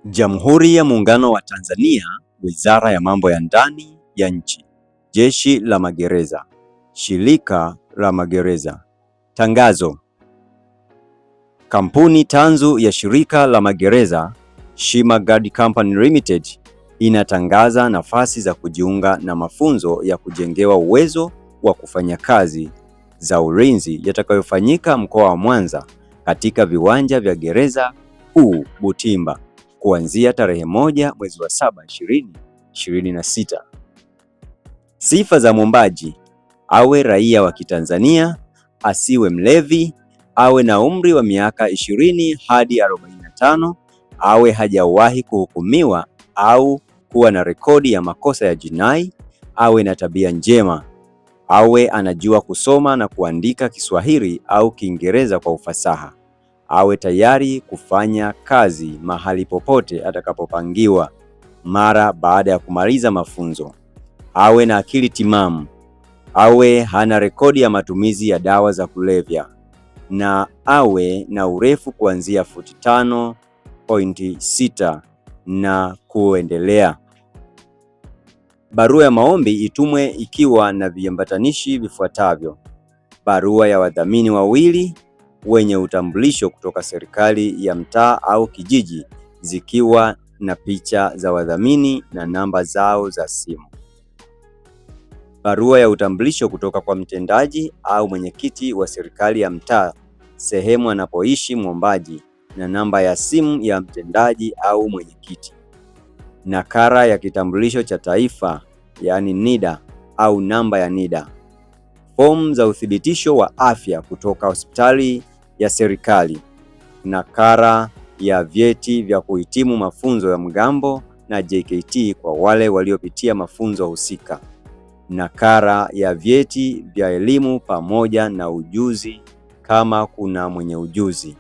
Jamhuri ya Muungano wa Tanzania, Wizara ya Mambo ya Ndani ya Nchi, Jeshi la Magereza, Shirika la Magereza. Tangazo. Kampuni tanzu ya Shirika la Magereza, Shima Guard Company Limited, inatangaza nafasi za kujiunga na mafunzo ya kujengewa uwezo wa kufanya kazi za ulinzi yatakayofanyika mkoa wa Mwanza katika viwanja vya Gereza Kuu Butimba kuanzia tarehe 1 mwezi wa 7 2026. Sifa za mwombaji: awe raia wa Kitanzania, asiwe mlevi, awe na umri wa miaka 20 hadi 45, awe hajawahi kuhukumiwa au kuwa na rekodi ya makosa ya jinai, awe na tabia njema, awe anajua kusoma na kuandika Kiswahili au Kiingereza kwa ufasaha, awe tayari kufanya kazi mahali popote atakapopangiwa mara baada ya kumaliza mafunzo, awe na akili timamu, awe hana rekodi ya matumizi ya dawa za kulevya, na awe na urefu kuanzia futi 5.6 na kuendelea. Barua ya maombi itumwe ikiwa na viambatanishi vifuatavyo: barua ya wadhamini wawili wenye utambulisho kutoka serikali ya mtaa au kijiji, zikiwa na picha za wadhamini na namba zao za simu. Barua ya utambulisho kutoka kwa mtendaji au mwenyekiti wa serikali ya mtaa sehemu anapoishi mwombaji na namba ya simu ya mtendaji au mwenyekiti. Nakala ya kitambulisho cha taifa yaani NIDA au namba ya NIDA. Fomu za uthibitisho wa afya kutoka hospitali ya serikali. Nakala ya vyeti vya kuhitimu mafunzo ya mgambo na JKT kwa wale waliopitia mafunzo husika. Nakala ya vyeti vya elimu pamoja na ujuzi kama kuna mwenye ujuzi.